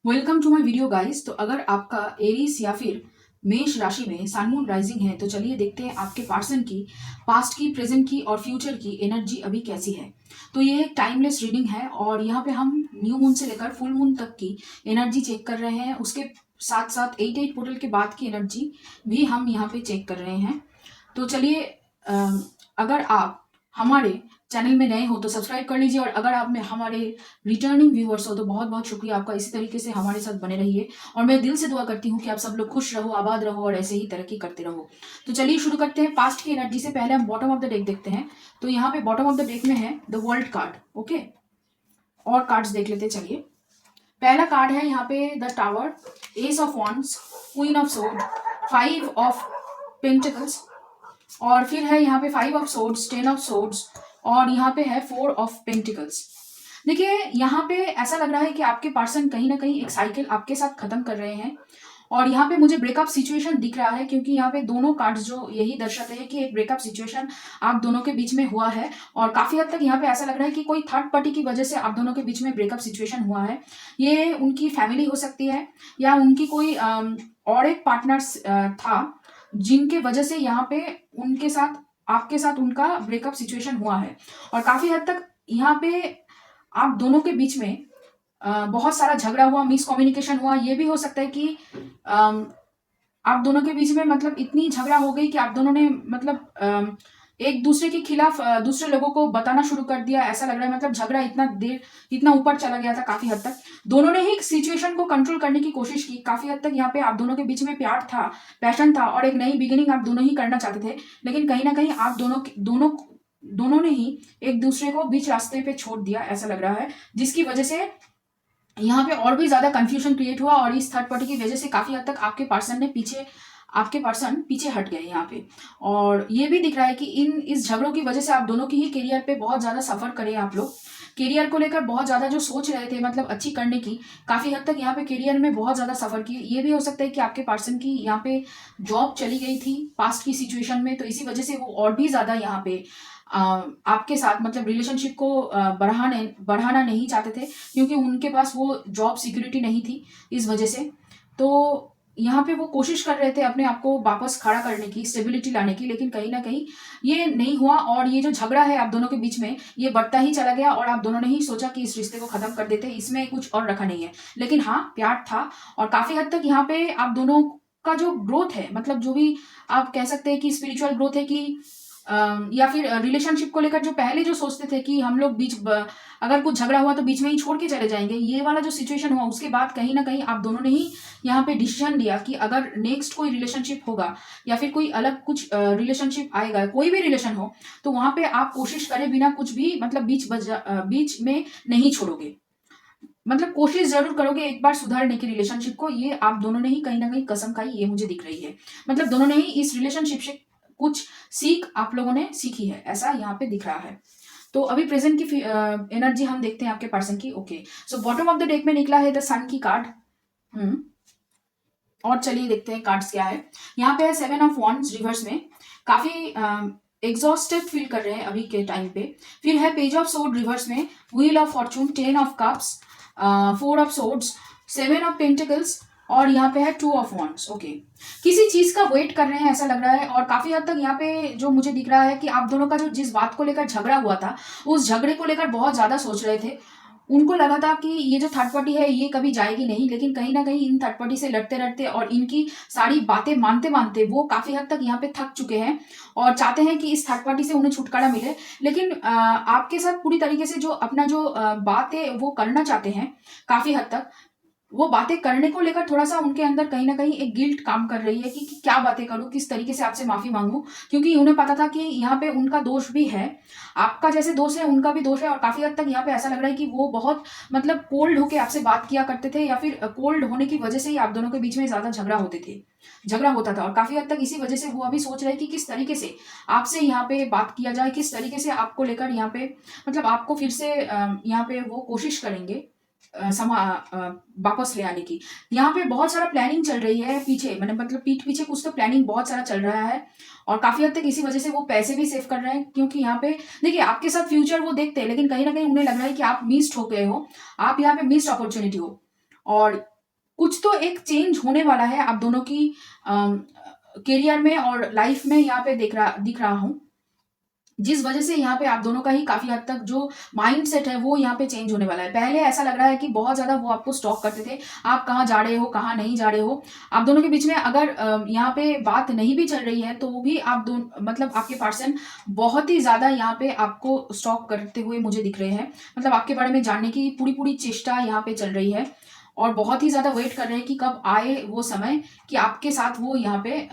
Welcome to my video guys. तो अगर आपका एरीज या फिर मेष राशि में सन मून राइजिंग है तो चलिए देखते हैं आपके पर्सन की पास्ट की, प्रेजेंट की और फ्यूचर की एनर्जी अभी कैसी है। तो ये एक टाइमलेस रीडिंग है और यहाँ पे हम न्यू मून से लेकर फुल मून तक की एनर्जी चेक कर रहे हैं। उसके साथ साथ 8 पोर्टल के बाद की एनर्जी भी हम यहाँ पे चेक कर रहे हैं। तो चलिए, अगर आप हमारे चैनल में नए हो तो सब्सक्राइब कर लीजिए और अगर आप में हमारे रिटर्निंग व्यूअर्स हो तो बहुत बहुत शुक्रिया आपका। इसी तरीके से हमारे साथ बने रहिए और मैं दिल से दुआ करती हूँ कि आप सब लोग खुश रहो, आबाद रहो और ऐसे ही तरक्की करते रहो। तो चलिए शुरू करते हैं पास्ट की एनर्जी से। पहले हम बॉटम ऑफ द डेक देखते हैं। तो यहाँ पे बॉटम ऑफ द डेक में है द वर्ल्ड कार्ड। ओके, और कार्ड्स देख लेते हैं। चलिए, पहला कार्ड है यहाँ पे the tower, S of wands, queen of sword, 5 of pentacles, और फिर है यहाँ पे 5 ऑफ सोर्ड्स, 10 ऑफ सोर्ड्स, और यहाँ पे है 4 ऑफ पेंटिकल्स। देखिए, यहाँ पे ऐसा लग रहा है कि आपके पर्सन कहीं ना कहीं एक साइकिल आपके साथ खत्म कर रहे हैं और यहाँ पे मुझे ब्रेकअप सिचुएशन दिख रहा है, क्योंकि यहाँ पे दोनों कार्ड्स जो यही दर्शाते हैं कि एक ब्रेकअप सिचुएशन आप दोनों के बीच में हुआ है। और काफी हद तक यहाँ पे ऐसा लग रहा है कि कोई थर्ड पार्टी की वजह से आप दोनों के बीच में ब्रेकअप सिचुएशन हुआ है। ये उनकी फैमिली हो सकती है या उनकी कोई और एक पार्टनर्स था जिनके वजह से यहाँ पे उनके साथ आपके साथ उनका ब्रेकअप सिचुएशन हुआ है। और काफी हद तक यहाँ पे आप दोनों के बीच में बहुत सारा झगड़ा हुआ, मिसकम्युनिकेशन हुआ। ये भी हो सकता है कि आप दोनों के बीच में मतलब इतनी झगड़ा हो गई कि आप दोनों ने मतलब एक दूसरे के खिलाफ दूसरे लोगों को बताना शुरू कर दिया। ऐसा लग रहा है मतलब झगड़ा इतना ऊपर चला गया था। काफी हद तक दोनों ने ही सिचुएशन को कंट्रोल करने की कोशिश की। काफी हद तक यहाँ पे आप दोनों के बीच में प्यार था, पैशन था और एक नई बिगिनिंग आप दोनों ही करना चाहते थे। लेकिन कहीं ना कहीं आप दोनों ने ही एक दूसरे को बीच रास्ते पे छोड़ दिया, ऐसा लग रहा है, जिसकी वजह से यहाँ पे और भी ज्यादा कंफ्यूजन क्रिएट हुआ। और इस थर्ड पार्टी की वजह से काफी हद तक आपके पर्सन पीछे हट गए यहाँ पे। और ये भी दिख रहा है कि इस झगड़ों की वजह से आप दोनों की ही करियर पे बहुत ज्यादा सफर करे। आप लोग करियर को लेकर बहुत ज्यादा जो सोच रहे थे मतलब अच्छी करने की, काफी हद तक यहाँ पे करियर में बहुत ज्यादा सफर किए। ये भी हो सकता है कि आपके पर्सन की यहाँ पे जॉब चली गई थी पास्ट की सिचुएशन में, तो इसी वजह से वो और भी ज्यादा यहाँ पे आपके साथ मतलब रिलेशनशिप को बढ़ाना नहीं चाहते थे, क्योंकि उनके पास वो जॉब सिक्योरिटी नहीं थी इस वजह से। तो यहाँ पे वो कोशिश कर रहे थे अपने आप को वापस खड़ा करने की, स्टेबिलिटी लाने की, लेकिन कहीं ना कहीं ये नहीं हुआ। और ये जो झगड़ा है आप दोनों के बीच में ये बढ़ता ही चला गया और आप दोनों ने ही सोचा कि इस रिश्ते को खत्म कर देते, इसमें कुछ और रखा नहीं है। लेकिन हाँ, प्यार था। और काफी हद तक यहाँ पे आप दोनों का जो ग्रोथ है, मतलब जो भी आप कह सकते हैं कि स्पिरिचुअल ग्रोथ है कि या फिर रिलेशनशिप को लेकर जो पहले जो सोचते थे कि हम लोग अगर कुछ झगड़ा हुआ तो बीच में ही छोड़ के चले जाएंगे, ये वाला जो सिचुएशन हुआ उसके बाद कहीं ना कहीं आप दोनों ने ही यहाँ पे डिसीजन लिया कि अगर नेक्स्ट कोई रिलेशनशिप होगा या फिर कोई अलग कुछ रिलेशनशिप आएगा, कोई भी रिलेशन हो, तो वहां पे आप कोशिश करें बिना कुछ भी मतलब बीच में नहीं छोड़ोगे। मतलब कोशिश जरूर करोगे एक बार सुधारने की रिलेशनशिप को। ये आप दोनों ने ही कहीं ना कहीं कसम खाई, ये मुझे दिख रही है। मतलब दोनों ने ही इस रिलेशनशिप से कुछ सीख आप लोगों ने सीखी है, ऐसा यहाँ पे दिख रहा है। तो अभी प्रेजेंट की एनर्जी हम देखते हैं आपके पर्सन की। Okay, so bottom of the deck में निकला है द सन की कार्ड। और चलिए देखते हैं कार्ड्स क्या है। यहाँ पे है 7 ऑफ वॉन्ड्स रिवर्स में, काफी एग्जॉस्टेड फील कर रहे हैं अभी के टाइम पे। फिर है पेज ऑफ सोर्ड रिवर्स में, wheel of Fortune, 10 of cups, 4 of swords, 7 of pentacles, और यहाँ पे है 2 ऑफ वॉन्ड्स। ओके, किसी चीज का वेट कर रहे हैं ऐसा लग रहा है। और काफी हद तक यहाँ पे जो मुझे दिख रहा है कि आप दोनों का जो जिस बात को लेकर झगड़ा हुआ था उस झगड़े को लेकर बहुत ज्यादा सोच रहे थे। उनको लगा था कि ये जो थर्ड पार्टी है ये कभी जाएगी नहीं, लेकिन कहीं ना कहीं इन थर्ड पार्टी से लड़ते लड़ते और इनकी सारी बातें मानते मानते वो काफी हद तक यहाँ पे थक चुके हैं और चाहते हैं कि इस थर्ड पार्टी से उन्हें छुटकारा मिले। लेकिन आपके साथ पूरी तरीके से जो अपना जो बात है वो करना चाहते हैं। काफी हद तक वो बातें करने को लेकर थोड़ा सा उनके अंदर कहीं ना कहीं एक गिल्ट काम कर रही है कि क्या बातें करूं, किस तरीके से आपसे माफी मांगूं, क्योंकि उन्हें पता था कि यहाँ पे उनका दोष भी है, आपका जैसे दोष है उनका भी दोष है। और काफी हद तक यहाँ पे ऐसा लग रहा है कि वो बहुत मतलब कोल्ड होके आपसे बात किया करते थे, या फिर कोल्ड होने की वजह से ही आप दोनों के बीच में ज्यादा झगड़ा होता था। और काफी हद तक इसी वजह से वो अभी सोच रहे हैं कि किस तरीके से आपसे यहाँ पे बात किया जाए, किस तरीके से आपको लेकर यहाँ पे मतलब आपको फिर से यहाँ पे वो कोशिश करेंगे वापस ले आने की। यहाँ पे बहुत सारा प्लानिंग चल रही है पीछे, मतलब पीठ पीछे कुछ तो प्लानिंग बहुत सारा चल रहा है। और काफी हद तक इसी वजह से वो पैसे भी सेव कर रहे हैं, क्योंकि यहाँ पे देखिए आपके साथ फ्यूचर वो देखते हैं, लेकिन कहीं ना कहीं उन्हें लग रहा है कि आप मिस्ड हो गए हो, आप यहाँ पे मिस्ड अपॉर्चुनिटी हो। और कुछ तो एक चेंज होने वाला है आप दोनों की करियर में और लाइफ में, यहाँ पे दिख रहा हूँ, जिस वजह से यहाँ पे आप दोनों का ही काफी हद तक जो माइंडसेट है वो यहाँ पे चेंज होने वाला है। पहले ऐसा लग रहा है कि बहुत ज्यादा वो आपको स्टॉक करते थे, आप कहाँ जा रहे हो कहाँ नहीं जा रहे हो। आप दोनों के बीच में अगर यहाँ पे बात नहीं भी चल रही है तो भी आप दोनों मतलब आपके पर्सन बहुत ही ज्यादा यहाँ पे आपको स्टॉक करते हुए मुझे दिख रहे हैं। मतलब आपके बारे में जानने की पूरी पूरी चेष्टा यहाँ पे चल रही है और बहुत ही ज्यादा वेट कर रहे हैं कि कब आए वो समय कि आपके साथ वो यहाँ पे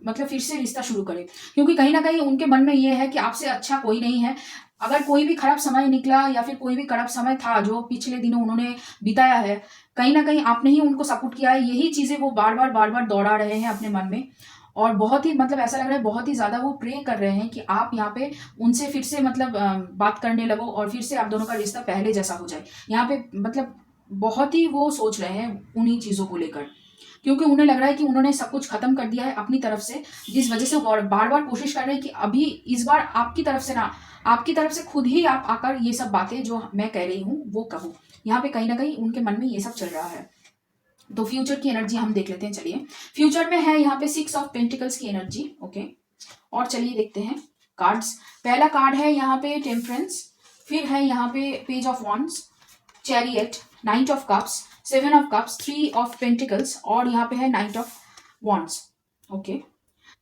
मतलब फिर से रिश्ता शुरू करे। क्योंकि कहीं ना कहीं उनके मन में ये है कि आपसे अच्छा कोई नहीं है। अगर कोई भी खराब समय निकला या फिर कोई भी खराब समय था जो पिछले दिनों उन्होंने बिताया है, कहीं ना कहीं आपने ही उनको सपोर्ट किया है। यही चीजें वो बार बार दोहरा रहे हैं अपने मन में और बहुत ही मतलब ऐसा लग रहा है बहुत ही ज्यादा वो प्रे कर रहे हैं कि आप यहाँ पे उनसे फिर से मतलब बात करने लगो और फिर से आप दोनों का रिश्ता पहले जैसा हो जाए। यहाँ पे मतलब बहुत ही वो सोच रहे हैं उन्हीं चीजों को लेकर, क्योंकि उन्हें लग रहा है कि उन्होंने सब कुछ खत्म कर दिया है अपनी तरफ से, जिस वजह से वो बार बार कोशिश कर रहे हैं कि अभी इस बार आपकी तरफ से ना, आपकी तरफ से खुद ही आप आकर ये सब बातें जो मैं कह रही हूँ वो कहो। यहाँ पे कहीं ना कहीं उनके मन में ये सब चल रहा है। तो फ्यूचर की एनर्जी हम देख लेते हैं। चलिए, फ्यूचर में है यहाँ पे 6 ऑफ पेंटिकल्स की एनर्जी। ओके, और चलिए देखते हैं कार्ड्स। पहला कार्ड है यहाँ पे टेम्परेंस, फिर है यहाँ पे page of wands, chariot, night of cups, 7 of cups, 3 of pentacles और यहाँ पे है नाइट ऑफ वॉन्ड्स। ओके,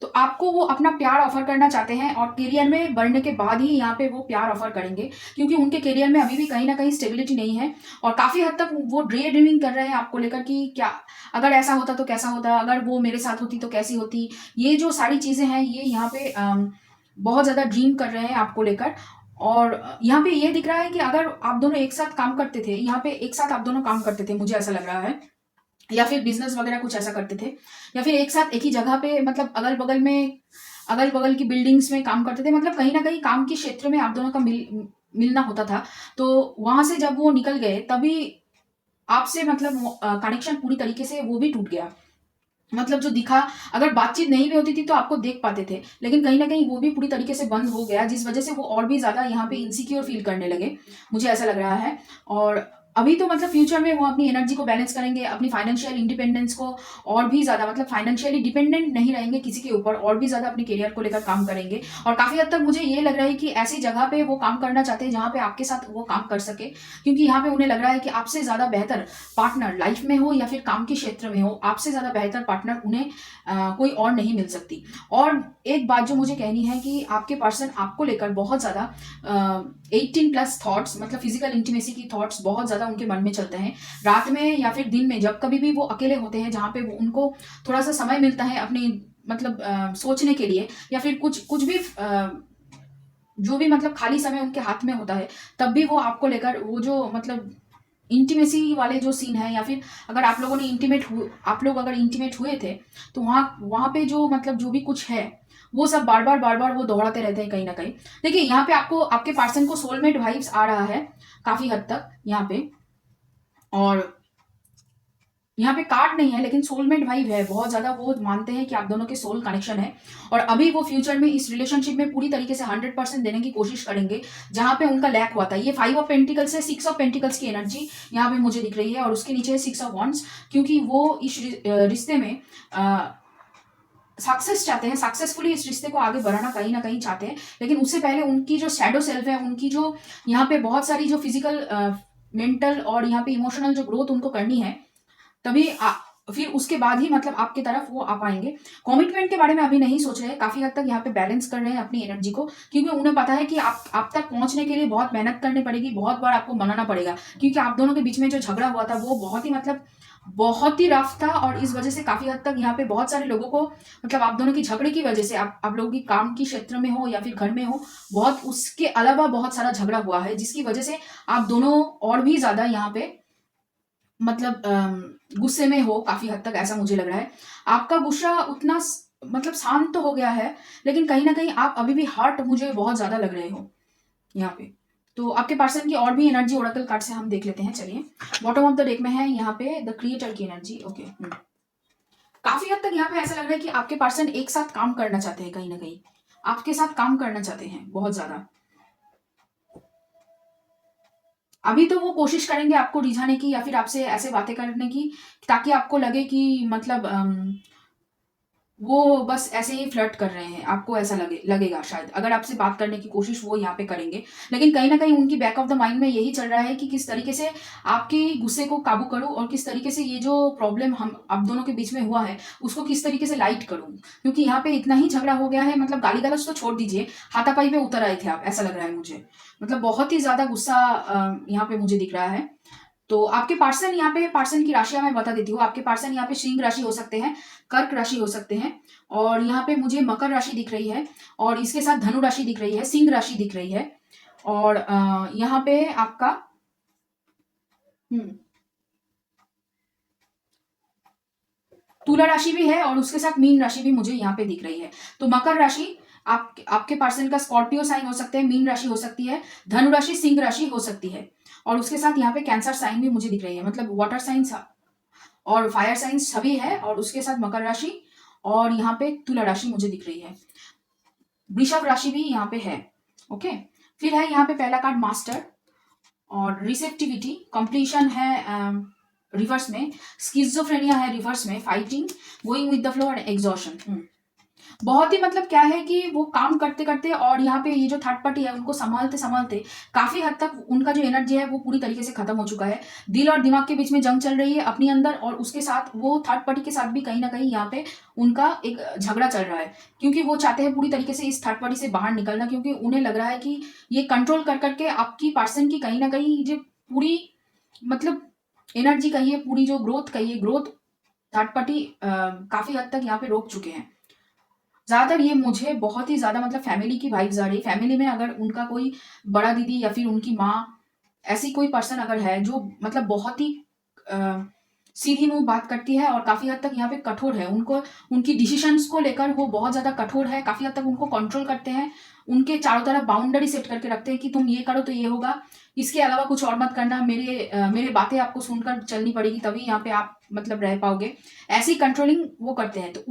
तो आपको वो अपना प्यार ऑफर करना चाहते हैं और करियर में बढ़ने के बाद ही यहाँ पे वो प्यार ऑफर करेंगे, क्योंकि उनके करियर में अभी भी कहीं ना कहीं स्टेबिलिटी नहीं है और काफी हद तक वो ड्रे ड्रीमिंग कर रहे हैं आपको लेकर कि क्या अगर ऐसा होता तो कैसा होता, अगर वो मेरे साथ होती तो कैसी होती। ये जो सारी चीजें हैं ये यहाँ पे बहुत ज्यादा ड्रीम कर रहे हैं आपको लेकर। और यहाँ पे ये दिख रहा है कि अगर आप दोनों एक साथ काम करते थे, यहाँ पे एक साथ आप दोनों काम करते थे, मुझे ऐसा लग रहा है, या फिर बिजनेस वगैरह कुछ ऐसा करते थे, या फिर एक साथ एक ही जगह पे मतलब अगल बगल की बिल्डिंग्स में काम करते थे, मतलब कहीं ना कहीं काम के क्षेत्र में आप दोनों का मिलना होता था। तो वहां से जब वो निकल गए तभी आपसे मतलब कनेक्शन पूरी तरीके से वो भी टूट गया। मतलब जो दिखा, अगर बातचीत नहीं भी होती थी तो आपको देख पाते थे, लेकिन कहीं ना कहीं वो भी पूरी तरीके से बंद हो गया, जिस वजह से वो और भी ज्यादा यहाँ पे इनसिक्योर फील करने लगे, मुझे ऐसा लग रहा है। और अभी तो मतलब फ्यूचर में वो अपनी एनर्जी को बैलेंस करेंगे, अपनी फाइनेंशियल इंडिपेंडेंस को और भी ज्यादा मतलब फाइनेंशियली डिपेंडेंट नहीं रहेंगे किसी के ऊपर, और भी ज्यादा अपने करियर को लेकर काम करेंगे। और काफी हद तक मुझे ये लग रहा है कि ऐसी जगह पे वो काम करना चाहते हैं जहाँ पे आपके साथ वो काम कर सके, क्योंकि यहाँ पे उन्हें लग रहा है कि आपसे ज्यादा बेहतर पार्टनर लाइफ में हो या फिर काम के क्षेत्र में हो, आपसे ज्यादा बेहतर पार्टनर उन्हें कोई और नहीं मिल सकती। और एक बात जो मुझे कहनी है कि आपके पर्सन आपको लेकर बहुत ज्यादा 18+ थॉट्स, मतलब फिजिकल इंटीमेसी की थॉट्स बहुत ज्यादा उनके मन में चलते हैं। रात में या फिर दिन में जब कभी भी वो अकेले होते हैं, जहाँ पे वो उनको थोड़ा सा समय मिलता है अपने मतलब सोचने के लिए, या फिर कुछ भी जो भी मतलब खाली समय उनके हाथ में होता है, तब भी वो आपको लेकर वो जो मतलब इंटीमेसी वाले जो सीन है, या फिर अगर आप लोगों ने आप लोग अगर इंटीमेट हुए थे तो वहाँ वहाँ पे जो मतलब जो भी कुछ है वो सब बार बार वो दोहराते रहते हैं कहीं ना कहीं। देखिए, यहाँ पे आपको आपके पर्सन को सोलमेट वाइब्स आ रहा है काफी हद तक यहाँ पे, और यहाँ पे कार्ड नहीं है लेकिन सोलमेट वाइब है बहुत ज्यादा। वो मानते हैं कि आप दोनों के सोल कनेक्शन है और अभी वो फ्यूचर में इस रिलेशनशिप में पूरी तरीके से 100% देने की कोशिश करेंगे जहां पे उनका लैक हुआ था। ये 5 ऑफ पेंटिकल्स से 6 ऑफ पेंटिकल्स की एनर्जी यहाँ पे मुझे दिख रही है और उसके नीचे है 6 ऑफ वॉन्ड्स, क्योंकि वो इस रिश्ते में सक्सेस चाहते हैं, सक्सेसफुली इस रिश्ते को आगे बढ़ाना कहीं ना कहीं चाहते हैं। लेकिन उससे पहले उनकी जो शैडो सेल्फ है, उनकी जो यहाँ पे बहुत सारी जो फिजिकल मेंटल और यहाँ पे इमोशनल जो ग्रोथ उनको करनी है, तभी फिर उसके बाद ही मतलब आपकी तरफ वो आ पाएंगे। कमिटमेंट के बारे में अभी नहीं सोच रहे हैं, काफी हद तक यहाँ पे बैलेंस कर रहे हैं अपनी एनर्जी को, क्योंकि उन्हें पता है कि आप तक पहुंचने के लिए बहुत मेहनत करनी पड़ेगी, बहुत बार आपको मनाना पड़ेगा, क्योंकि आप दोनों के बीच में जो झगड़ा हुआ था वो बहुत ही मतलब बहुत ही रफ था। और इस वजह से काफी हद तक यहाँ पे बहुत सारे लोगों को मतलब आप दोनों की झगड़े की वजह से, आप लोगों की काम की क्षेत्र में हो या फिर घर में हो, बहुत उसके अलावा बहुत सारा झगड़ा हुआ है, जिसकी वजह से आप दोनों और भी ज्यादा यहाँ पे मतलब गुस्से में हो काफी हद तक, ऐसा मुझे लग रहा है। आपका गुस्सा उतना मतलब शांत तो हो गया है, लेकिन कहीं ना कहीं आप अभी भी हर्ट मुझे बहुत ज्यादा लग रहे हो यहाँ पे। तो आपके पर्सन की और भी एनर्जी ओरेकल कार्ड से हम देख लेते हैं। चलिए, बॉटम ऑफ द डेक में है यहाँ पे द क्रिएटर की एनर्जी। ओके, काफी हद तक यहाँ पे ऐसा लग रहा है कि आपके पर्सन एक साथ काम करना चाहते हैं, कहीं ना कहीं आपके साथ काम करना चाहते हैं बहुत ज्यादा। अभी तो वो कोशिश करेंगे आपको रिझाने की या फिर आपसे ऐसे बातें करने की ताकि आपको लगे कि मतलब वो बस ऐसे ही फ्लर्ट कर रहे हैं, आपको ऐसा लगेगा शायद, अगर आपसे बात करने की कोशिश वो यहाँ पे करेंगे। लेकिन कहीं न कहीं उनकी बैक ऑफ द माइंड में यही चल रहा है कि किस तरीके से आपके गुस्से को काबू करूँ और किस तरीके से ये जो प्रॉब्लम हम आप दोनों के बीच में हुआ है, उसको किस तरीके से लाइट करूँ। क्योंकि यहाँ पे इतना ही झगड़ा हो गया है, मतलब गाली-गलौज तो छोड़ दीजिए, हाथापाई पे उतर आए थे आप, ऐसा लग रहा है मुझे। मतलब बहुत ही ज़्यादा गुस्सा यहाँ पे मुझे दिख रहा है। तो आपके पर्सन यहाँ पे, पर्सन की राशियां मैं बता देती हूँ। आपके पर्सन यहाँ पे सिंह राशि हो सकते हैं, कर्क राशि हो सकते हैं, और यहाँ पे मुझे मकर राशि दिख रही है, और इसके साथ धनु राशि दिख रही है, सिंह राशि दिख रही है, और यहाँ पे आपका हम्म, तुला राशि भी है, और उसके साथ मीन राशि भी मुझे यहाँ पे दिख रही है। तो मकर राशि आपके पर्सन का स्कॉर्पियो साइन हो सकते हैं, मीन राशि हो सकती है, धनु राशि सिंह राशि हो सकती है, और उसके साथ यहाँ पे कैंसर साइन भी मुझे दिख रही है। मतलब वाटर साइंस और फायर साइंस सभी है, और उसके साथ मकर राशि और यहाँ पे तुला राशि मुझे दिख रही है। वृषभ राशि भी यहाँ पे है। ओके, फिर है यहाँ पे पहला कार्ड मास्टर, और रिसेप्टिविटी, कंप्लीशन है रिवर्स में, स्किज़ोफ्रेनिया है रिवर्स में, fighting, going with the flow और एग्जॉशन। बहुत ही मतलब क्या है कि वो काम करते करते और यहाँ पे ये जो थर्ड पार्टी है उनको संभालते संभालते काफी हद तक उनका जो एनर्जी है वो पूरी तरीके से खत्म हो चुका है। दिल और दिमाग के बीच में जंग चल रही है अपनी अंदर, और उसके साथ वो थर्ड पार्टी के साथ भी कहीं ना कहीं यहाँ पे उनका एक झगड़ा चल रहा है, क्योंकि वो चाहते हैं पूरी तरीके से इस थर्ड पार्टी से बाहर निकलना, क्योंकि उन्हें लग रहा है कि ये कंट्रोल कर करके आपकी पर्सन की कहीं ना कहीं जो पूरी मतलब एनर्जी कहिए, पूरी जो ग्रोथ कहिए, ग्रोथ थर्ड पार्टी काफी हद तक यहाँ पे रोक चुके हैं। ज्यादातर ये मुझे बहुत ही ज्यादा मतलब फैमिली की वाइब्स आ रही है। फैमिली में अगर उनका कोई बड़ा दीदी या फिर उनकी माँ, ऐसी कोई पर्सन अगर है जो मतलब बहुत ही अ, सीधी मुंह बात करती है और काफी हद तक यहाँ पे कठोर है, उनको उनकी डिसीशंस को लेकर वो बहुत ज्यादा कठोर है, काफी हद तक उनको कंट्रोल करते हैं, उनके चारों तरफ बाउंड्री सेट करके रखते हैं कि तुम ये करो तो ये होगा, इसके अलावा कुछ और मत करना, मेरे बातें आपको सुनकर चलनी पड़ेगी, तभी यहाँ पे आप मतलब रह पाओगे। ऐसी कंट्रोलिंग वो करते हैं। तो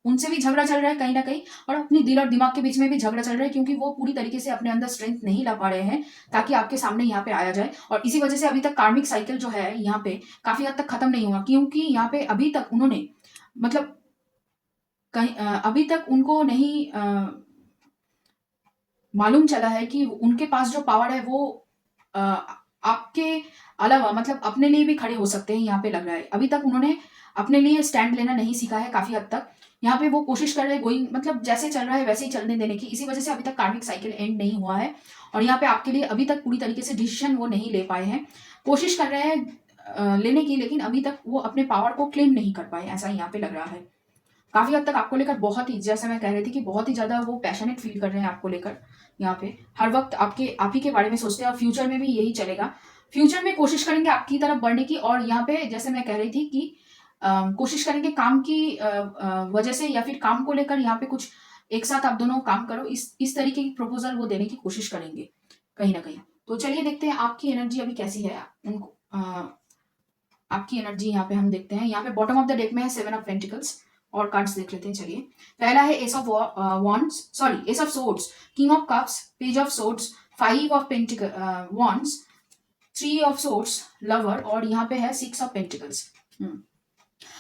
उनसे भी झगड़ा चल रहा है कहीं ना कहीं, और अपनी दिल और दिमाग के बीच में भी झगड़ा चल रहा है, क्योंकि वो पूरी तरीके से अपने अंदर स्ट्रेंथ नहीं ला पा रहे हैं ताकि आपके सामने यहाँ पे आया जाए। और इसी वजह से अभी तक कार्मिक साइकिल जो है यहाँ पे काफी हद तक खत्म नहीं हुआ, क्योंकि यहाँ पे अभी तक उन्होंने मतलब अभी तक उनको नहीं मालूम चला है कि उनके पास जो पावर है वो अ, आपके अलावा मतलब अपने लिए भी खड़े हो सकते हैं। यहाँ पे लग रहा है अभी तक उन्होंने अपने लिए स्टैंड लेना नहीं सीखा है काफी हद तक। यहाँ पे वो कोशिश कर रहे हैं गोइंग मतलब जैसे चल रहा है वैसे ही चलने देने की, इसी वजह से अभी तक कार्मिक साइकिल एंड नहीं हुआ है, और यहाँ पे आपके लिए अभी तक पूरी तरीके से डिसीजन वो नहीं ले पाए हैं। कोशिश कर रहे हैं लेने की, लेकिन अभी तक वो अपने पावर को क्लेम नहीं कर पाए, ऐसा यहाँ पे लग रहा है। काफी हद तक आपको लेकर बहुत ही, जैसे मैं कह रही थी कि बहुत ही ज्यादा वो पैशनेट फील कर रहे हैं आपको लेकर। यहाँ पे हर वक्त आप ही के बारे में सोचते हैं, और फ्यूचर में भी यही चलेगा। फ्यूचर में कोशिश करेंगे आपकी तरफ बढ़ने की, और यहाँ पे जैसे मैं कह रही थी कि कोशिश करेंगे काम की वजह से या फिर काम को लेकर यहाँ पे कुछ एक साथ आप दोनों काम करो, इस तरीके की प्रपोजल वो देने की कोशिश करेंगे कहीं ना कहीं। तो चलिए देखते हैं आपकी एनर्जी अभी कैसी है। उनको आपकी एनर्जी यहाँ पे हम देखते हैं। यहाँ पे बॉटम ऑफ द डेक में है 7 ऑफ पेंटिकल्स, और कार्ड्स देख लेते हैं। चलिए, पहला है S of wands, sorry S of swords, king of cups, page of swords, 5 of wands, 3 of swords, lover, और यहाँ पे है 6 ऑफ पेंटिकल्स।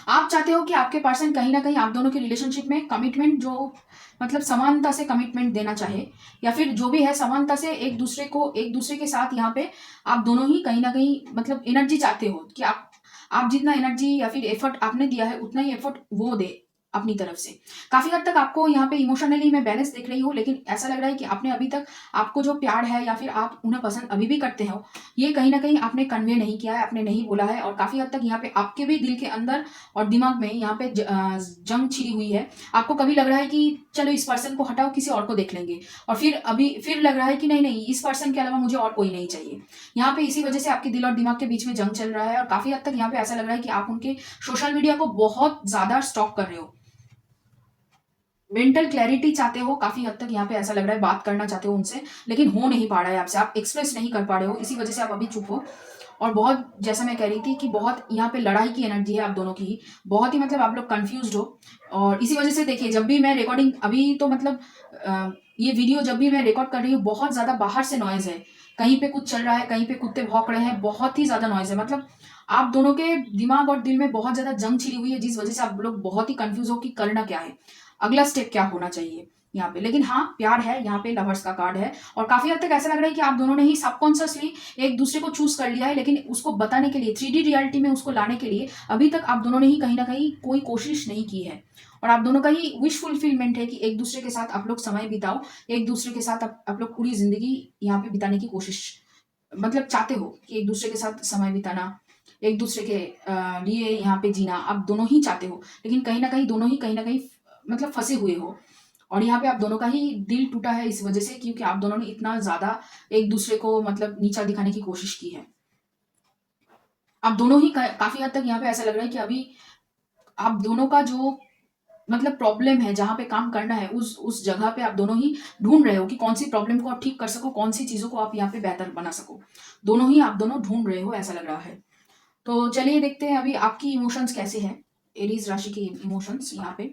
आप चाहते हो कि आपके पर्सन कहीं ना कहीं आप दोनों के रिलेशनशिप में कमिटमेंट जो मतलब समानता से कमिटमेंट देना चाहे, या फिर जो भी है समानता से एक दूसरे के साथ यहाँ पे आप दोनों ही कहीं ना कहीं मतलब एनर्जी चाहते हो कि आप जितना एनर्जी या फिर एफर्ट आपने दिया है उतना ही एफर्ट वो दे अपनी तरफ से। काफी हद तक आपको यहाँ पे इमोशनली मैं बैलेंस देख रही हूँ, लेकिन ऐसा लग रहा है कि आपने अभी तक आपको जो प्यार है या फिर आप उन्हें पसंद अभी भी करते हो, ये कहीं ना कहीं आपने कन्वे नहीं किया है, आपने नहीं बोला है, और काफी हद तक यहाँ पे आपके भी दिल के अंदर और दिमाग में यहाँ पे जंग छिड़ी हुई है। आपको कभी लग रहा है कि चलो इस पर्सन को हटाओ, किसी और को देख लेंगे, और फिर लग रहा है कि नहीं नहीं, इस पर्सन के अलावा मुझे और कोई नहीं चाहिए। यहाँ पे इसी वजह से आपके दिल और दिमाग के बीच में जंग चल रहा है, और काफी हद तक यहाँ पे ऐसा लग रहा है कि आप उनके सोशल मीडिया को बहुत ज्यादा स्टॉक कर रहे हो, मेंटल क्लैरिटी चाहते हो, काफी हद तक यहाँ पे ऐसा लग रहा है बात करना चाहते हो उनसे, लेकिन हो नहीं पा रहा है आपसे, आप एक्सप्रेस नहीं कर पा रहे हो, इसी वजह से आप अभी चुप हो। और बहुत जैसा मैं कह रही थी कि बहुत यहाँ पे लड़ाई की एनर्जी है आप दोनों की, बहुत ही मतलब आप लोग कंफ्यूज हो, और इसी वजह से देखिए जब भी मैं रिकॉर्डिंग अभी तो मतलब ये वीडियो जब भी मैं रिकॉर्ड कर रही हूँ बहुत ज़्यादा बाहर से नॉइज़ है, कहीं पे कुछ चल रहा है, कहीं पे कुत्ते भौंक रहे हैं, बहुत ही ज़्यादा नॉइज़ है। मतलब आप दोनों के दिमाग और दिल में बहुत ज़्यादा जंग छिड़ी हुई है, जिस वजह से आप लोग बहुत ही कन्फ्यूज़ हो कि करना क्या है, अगला स्टेप क्या होना चाहिए यहाँ पे। लेकिन हाँ, प्यार है, यहाँ पे लवर्स का कार्ड है और काफ़ी हद तक ऐसा लग रहा है कि आप दोनों ने ही सबकॉन्शियसली एक दूसरे को चूज़ कर लिया है, लेकिन उसको बताने के लिए, 3D रियलिटी में उसको लाने के लिए अभी तक आप दोनों ने ही कहीं न कहीं कोई कोशिश नहीं की है। और आप दोनों का ही विश फुलफिलमेंट है कि एक दूसरे के साथ आप लोग समय बिताओ, एक दूसरे के साथ आप लोग पूरी ज़िंदगी यहाँ पे बिताने की कोशिश मतलब चाहते हो कि एक दूसरे के साथ समय बिताना, एक दूसरे के लिए यहाँ पे जीना आप दोनों ही चाहते हो। लेकिन कहीं न कहीं दोनों ही कहीं न कहीं मतलब फँसे हुए हो और यहाँ पे आप दोनों का ही दिल टूटा है इस वज़ह से, क्योंकि आप दोनों ने इतना ज़्यादा एक दूसरे को मतलब नीचा दिखाने की कोशिश की है। आप दोनों ही क काफ़ी हद तक यहाँ पे ऐसा लग रहा है कि अभी आप दोनों का जो मतलब प्रॉब्लम है, जहाँ पे काम करना है, उस जगह पे आप दोनों ही ढूँढ रहे हो कि कौन-सी प्रॉब्लम को आप ठीक कर सको, कौन-सी चीज़ों को आप यहाँ पे बेहतर बना सको। दोनों ही आप दोनों ढूँढ रहे हो, ऐसा लग रहा है। तो चलिए देखते हैं अभी आपकी इमोशंस कैसे हैं, एरीज़ राशि के इमोशंस यहाँ पे।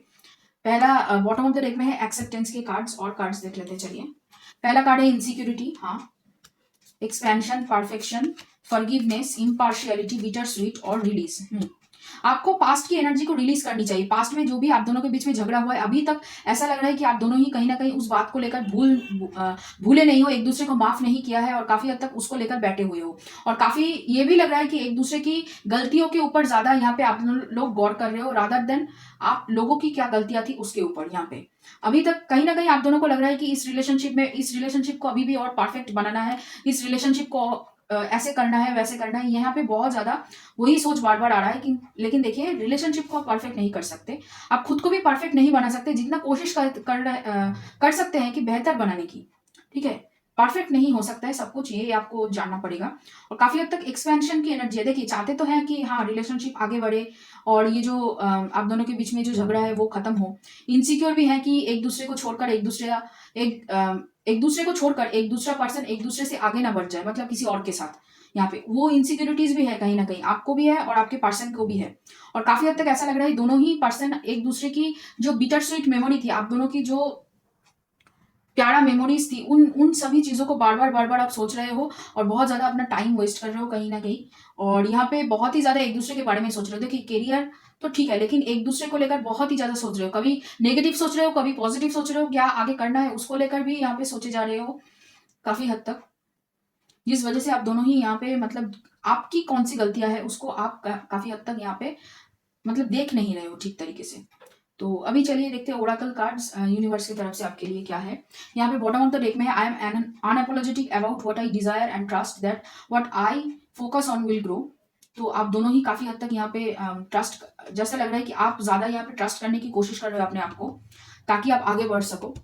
पहला बॉटम ऑफ द डेक में है एक्सेप्टेंस के कार्ड्स और कार्ड्स देख लेते हैं चलिए। पहला कार्ड है इनसिक्योरिटी, हाँ। Expansion, perfection, forgiveness, impartiality, bitter sweet और रिलीज। आपको पास्ट की एनर्जी को रिलीज करनी चाहिए। पास्ट में जो भी आप दोनों के बीच में झगड़ा हुआ है, अभी तक ऐसा लग रहा है कि आप दोनों ही कहीं ना कहीं उस बात को लेकर भूले नहीं हो, एक दूसरे को माफ नहीं किया है और काफी हद तक उसको लेकर बैठे हुए हो। और काफी ये भी लग रहा है कि एक दूसरे की गलतियों के ऊपर ज्यादा यहाँ पे आप लोग गौर कर रहे हो, रादर देन आप लोगों की क्या गलतियां थी उसके ऊपर। यहाँ पे अभी तक कहीं ना कहीं आप दोनों को लग रहा है कि इस रिलेशनशिप को अभी भी और परफेक्ट बनाना है, इस रिलेशनशिप को ऐसे करना है, वैसे करना है। यहाँ पे बहुत ज्यादा वही सोच बार बार आ रहा है कि लेकिन देखिए, रिलेशनशिप को आप परफेक्ट नहीं कर सकते, आप खुद को भी परफेक्ट नहीं बना सकते। जितना कोशिश कर सकते हैं कि बेहतर बनाने की, ठीक है। परफेक्ट नहीं हो सकता है सब कुछ, ये आपको जानना पड़ेगा। और काफी हद तक एक्सपेंशन की एनर्जी है। देखिए, चाहते तो हैं कि हाँ रिलेशनशिप आगे बढ़े और ये जो आप दोनों के बीच में जो झगड़ा है वो खत्म हो। इनसिक्योर भी है कि एक दूसरे को छोड़कर एक दूसरे को छोड़कर एक दूसरा पर्सन एक दूसरे से आगे ना बढ़ जाए, मतलब किसी और के साथ। यहाँ पे वो इनसिक्योरिटीज भी है, कहीं ना कहीं आपको भी है और आपके पर्सन को भी है। और काफी हद तक ऐसा लग रहा है दोनों ही पर्सन एक दूसरे की जो बिटर स्वीट मेमोरी थी, आप दोनों की जो प्यारा मेमोरीज थी, उन उन सभी चीजों को बार बार आप सोच रहे हो और बहुत ज्यादा अपना टाइम वेस्ट कर रहे हो कहीं ना कहीं। और यहाँ पे बहुत ही ज्यादा एक दूसरे के बारे में सोच रहे हो। देखिए, करियर तो ठीक है, लेकिन एक दूसरे को लेकर बहुत ही ज्यादा सोच रहे हो। कभी नेगेटिव सोच रहे हो, कभी पॉजिटिव सोच रहे हो, क्या आगे करना है उसको लेकर भी यहाँ पे सोचे जा रहे हो काफी हद तक। जिस वजह से आप दोनों ही यहाँ पे मतलब आपकी कौन सी गलतियां है उसको आप काफी हद तक यहाँ पे मतलब देख नहीं रहे हो ठीक तरीके से। तो अभी चलिए देखते हैं ओराकल कार्ड्स यूनिवर्स की तरफ से आपके लिए क्या है। यहाँ पे बॉटम ऑफ द डेक में है, I am unapologetic about what I desire and trust that what I focus on will grow. तो आप दोनों ही काफी हद तक यहाँ पे ट्रस्ट, जैसा लग रहा है कि आप ज्यादा यहाँ पे ट्रस्ट करने की कोशिश कर रहे हो अपने आप को, ताकि आप आगे बढ़ सको।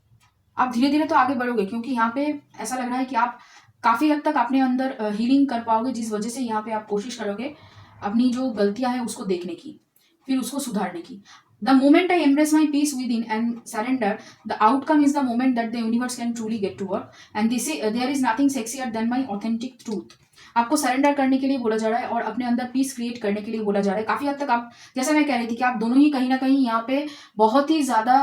आप धीरे धीरे तो आगे बढ़ोगे, क्योंकि यहाँ पे ऐसा लग रहा है कि आप काफी हद तक अपने अंदर हीलिंग कर पाओगे, जिस वजह से यहाँ पे आप कोशिश करोगे अपनी जो गलतियां हैं उसको देखने की, फिर उसको सुधारने की। The moment I embrace my peace within and surrender, the outcome is the moment that the universe can truly get to work. And they say there is nothing sexier than my authentic truth. आपको surrender करने के लिए बोला जा रहा है और अपने अंदर पीस क्रिएट करने के लिए बोला जा रहा है। काफी हद तक आप, जैसा मैं कह रही थी कि आप दोनों ही कहीं ना कहीं यहाँ पे बहुत ही ज्यादा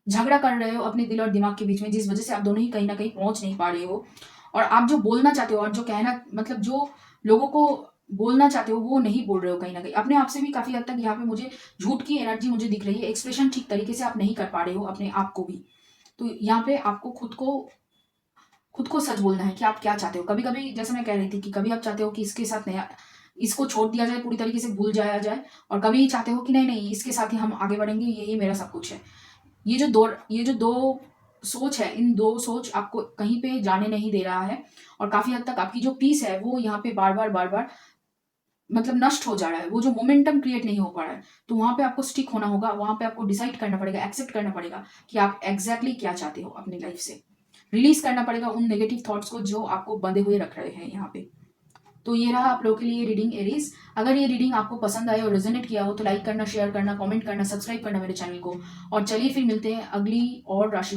झगड़ा कर रहे हो अपने दिल और दिमाग के बीच में, जिस वजह से आप दोनों ही कहीं ना कहीं पहुंच नहीं पा रहे हो। और आप जो बोलना चाहते हो और जो कहना मतलब जो लोगों को बोलना चाहते हो वो नहीं बोल रहे हो कहीं ना कहीं। अपने आप से भी काफी हद तक यहाँ पे मुझे झूठ की एनर्जी मुझे दिख रही है। एक्सप्रेशन ठीक तरीके से आप नहीं कर पा रहे हो अपने आप को भी। तो यहाँ पे आपको खुद को सच बोलना है कि आप क्या चाहते हो। कभी कभी जैसे मैं कह रही थी कि कभी आप चाहते हो कि इसके साथ नया इसको छोड़ दिया जाए, पूरी तरीके से भूल जाया जाए, और कभी चाहते हो कि नहीं नहीं इसके साथ ही हम आगे बढ़ेंगे, यही मेरा सब कुछ है। ये जो दो सोच है, इन दो सोच आपको कहीं पे जाने नहीं दे रहा है। और काफी हद तक आपकी जो पीस है वो यहाँ पे बार बार मतलब नष्ट हो जा रहा है, वो जो मोमेंटम क्रिएट नहीं हो पा रहा है। तो वहां पे आपको स्टिक होना होगा, वहां पे आपको डिसाइड करना पड़ेगा, एक्सेप्ट करना पड़ेगा कि आप एग्जैक्टली क्या चाहते हो अपनी लाइफ से। रिलीज करना पड़ेगा उन नेगेटिव थॉट्स को जो आपको बंधे हुए रख रहे हैं यहाँ पे। तो ये रहा आप लोगों के लिए रीडिंग एरीज। अगर ये रीडिंग आपको पसंद आए और रेजोनेट किया हो तो लाइक करना, शेयर करना, कमेंट करना, सब्सक्राइब करना मेरे चैनल को। और चलिए फिर मिलते हैं अगली और राशि